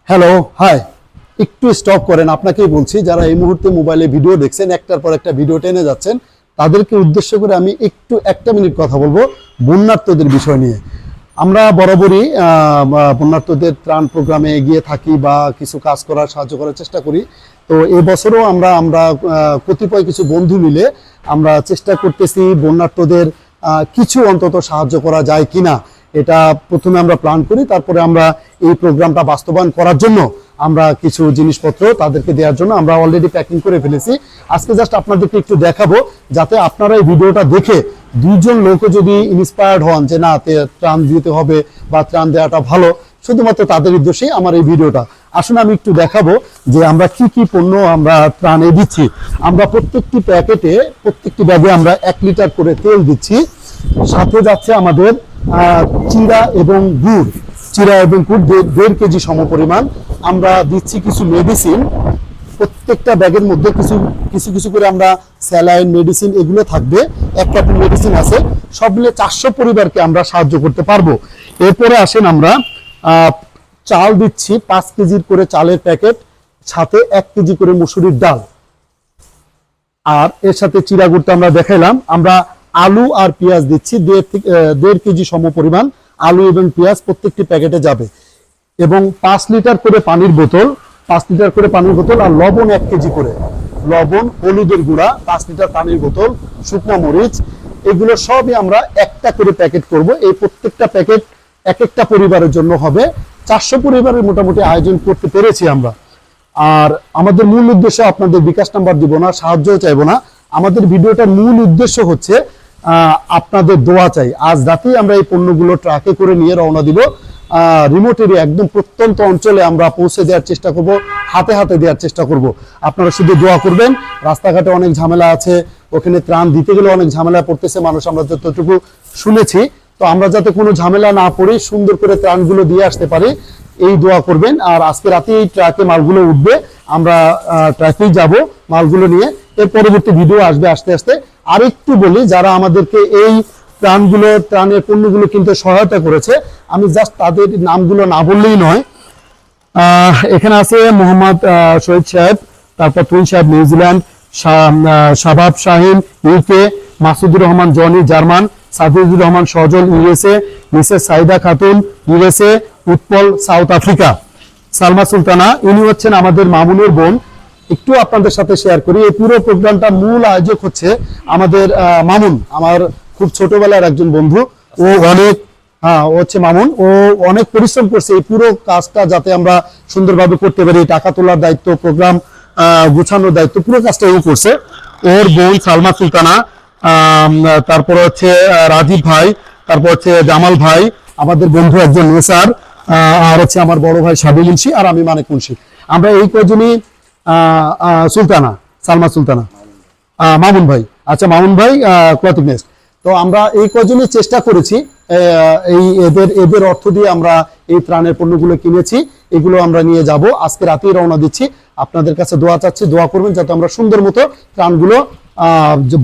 Hello, high. একটু stop করেন, আপনাকেই বলছি যারা এই মুহূর্তে মোবাইলে ভিডিও দেখছেন, একটার পর একটা ভিডিও টেনে যাচ্ছেন, তাদেরকে উদ্দেশ্য করে আমি একটু একটা মিনিট কথা বলবো বন্যার্তদের বিষয় নিয়ে। আমরা বরাবরই বন্যার্তদের ত্রাণ প্রোগ্রামে এগিয়ে থাকি বা কিছু কাজ করার সাহায্য করার চেষ্টা করি। তো এবছরও আমরা কতিপয় কিছু বন্ধু মিলে আমরা চেষ্টা করতেছি বন্যার্তদের কিছু অন্তত সাহায্য করা যায় কিনা। এটা প্রথমে আমরা প্ল্যান করি, তারপরে আমরা এই প্রোগ্রামটা বাস্তবায়ন করার জন্য আমরা কিছু জিনিসপত্র তাদেরকে দেওয়ার জন্য আমরা অলরেডি প্যাকিং করে ফেলেছি। আজকে জাস্ট আপনাদেরকে একটু দেখাবো, যাতে আপনারা এই ভিডিওটা দেখে দুইজন লোকও যদি ইন্সপায়ার্ড হন যে না ত্রাণ দিতে হবে বা ত্রাণ দেওয়াটা ভালো, শুধুমাত্র তাদের উদ্দেশ্যেই আমার এই ভিডিওটা। আসলে আমি একটু দেখাবো যে আমরা কি কি পণ্য আমরা ত্রাণে দিচ্ছি। আমরা প্রত্যেকটি প্যাকেটে, প্রত্যেকটি ব্যাগে আমরা 1 লিটার করে তেল দিচ্ছি। সাথে যাচ্ছে আমাদের চিড়া এবং গুড়, 1.5 কেজি সমপরিমাণ। আমরা দিচ্ছি কিছু মেডিসিন, প্রত্যেকটা ব্যাগের মধ্যে কিছু কিছু করে আমরা স্যালাইন মেডিসিন এগুলো থাকবে। 1 কার্টন মেডিসিন আছে। সব মিলে 400 পরিবারকে আমরা সাহায্য করতে পারবো। এরপরে আসেন আমরা চাল দিচ্ছি, 5 কেজির করে চালের প্যাকেট, সাথে 1 কেজি করে মুসুরির ডাল, আর এর সাথে চিড়া গুড়টা আমরা দেখাইলাম। আমরা আলু আর পেঁয়াজ দিচ্ছি 1.5 কেজি সমপরিমাণ আলু এবং পেঁয়াজ প্রত্যেকটি প্যাকেটে যাবে। এবং 5 লিটার করে পানির বোতল, 5 লিটার করে পানির বোতল, আর লবণ 1 কেজি করে লবণ, হলুদের গুঁড়া 5 লিটার পানির বোতল, শুকনো মরিচ, এগুলো সবই আমরা একটা করে প্যাকেট করব। এই প্রত্যেকটা প্যাকেট এক একটা পরিবারের জন্য হবে। 400 পরিবারের মোটামুটি আয়োজন করতে পেরেছি আমরা। আর আমাদের মূল উদ্দেশ্য, আপনাদের বিকাশ নাম্বার দিব না, সাহায্য চাইবো না। আমাদের ভিডিওটার মূল উদ্দেশ্য হচ্ছে আপনাদের দোয়া চাই। আজ রাতেই আমরা এই পণ্যগুলো ট্রাকে করে নিয়ে রওনা দিব। রিমোট এরিয়া, একদম প্রত্যন্ত অঞ্চলে আমরা পৌঁছে দেওয়ার চেষ্টা করব, হাতে হাতে দেওয়ার চেষ্টা করব। আপনারা শুধু দোয়া করবেন। রাস্তাঘাটে অনেক ঝামেলা আছে, ওখানে ত্রাণ দিতে গেলে অনেক ঝামেলা পড়তেছে মানুষ, আমরা যতটুকু শুনেছি। তো আমরা যাতে কোনো ঝামেলা না পড়ি, সুন্দর করে ত্রাণগুলো দিয়ে আসতে পারি, এই দোয়া করবেন। আর আজকে রাতে এই ট্রাকে মালগুলো উঠবে, আমরা ট্রাকেই যাব মালগুলো নিয়ে। এর পরবর্তী ভিডিও আসবে আস্তে আস্তে। আরেকটু বলি, যারা আমাদেরকে এই ত্রাণের পণ্যগুলো কিনতে সহায়তা করেছে, আমি জাস্ট তাদের নামগুলো না বললেই নয়। এখানে আছে মোহাম্মদ শহীদ সাহেব, তারপর তুল সাহেব নিউজিল্যান্ড, শাবাব Shahin UK, Masudur Rahman Johnny German, সাফিজুর Rahman সজল USA, Mrs Saida Khatun USA, Utpal south Africa, Salma Sultana, ইনি হচ্ছেন আমাদের মামুনের বোন। একটু আপনাদের সাথে শেয়ার করি, এই পুরো প্রোগ্রামটা মূল আয়োজক হচ্ছে আমাদের মামুন, আমার খুব ছোটবেলার একজন বন্ধু। ও হচ্ছে মামুন, ও অনেক পরিশ্রম করছে এই পুরো কাজটা যাতে আমরা সুন্দরভাবে করতে পারি। টাকা তোলার দায়িত্ব, প্রোগ্রাম গুছানোর দায়িত্ব, পুরো কাজটা ও করছে। ওর বোন সালমা সুলতানা, তারপর হচ্ছে রাজীব ভাই, তারপর হচ্ছে জামাল ভাই, আমাদের বন্ধু একজন নেসার, আর হচ্ছে আমার বড় ভাই সাবি মুন্সি, আর আমি মানিক মুন্সি। আমরা এই কজনই, সুলতানা, সালমা সুলতানা, মামুন ভাই, আচ্ছা মামুন ভাই ক্লথিং নেস্ট। তো আমরা এই কজনই চেষ্টা করেছি, এই এদের অর্থ দিয়ে আমরা এই ত্রাণের পণ্যগুলো কিনেছি। এগুলো আমরা নিয়ে যাব, আজকে রাতেই রওনা দিচ্ছি। আপনাদের কাছে দোয়া চাচ্ছি, দোয়া করবেন যাতে আমরা সুন্দর মতো ত্রাণগুলো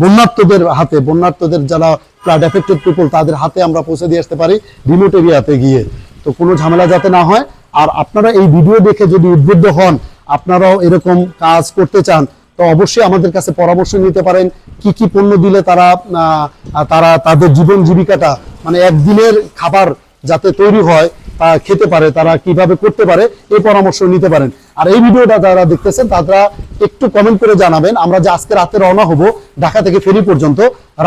বন্যার্তদের হাতে, বন্যার্তদের যারা ফ্লাড এফেক্টেড পিপল, তাদের হাতে আমরা পৌঁছে দিয়ে আসতে পারি রিমোট এরিয়াতে গিয়ে। তো কোনো ঝামেলা যাতে না হয়। আর আপনারা এই ভিডিও দেখে যদি উদ্বুদ্ধ হন, আপনারাও এরকম কাজ করতে চান, তো অবশ্যই আমাদের কাছে পরামর্শ নিতে পারেন। কি কি পণ্য দিলে তারা তাদের জীবন জীবিকাটা, মানে একদিনের খাবার যাতে তৈরি হয়, তা খেতে পারে, তারা কিভাবে করতে পারে, এই পরামর্শ নিতে পারেন। আর এই ভিডিওটা যারা দেখতেছেন তারা একটু কমেন্ট করে জানাবেন, আমরা যে আজকে রাতে রওনা হব ঢাকা থেকে ফেরি পর্যন্ত,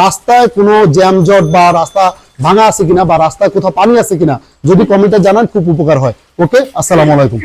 রাস্তায় কোনো জ্যামজট বা রাস্তা ভাঙা আছে কিনা, বা রাস্তায় কোথাও পানি আছে কিনা, যদি কমেন্টে জানান খুব উপকার হয়। ওকে, আসসালামু আলাইকুম।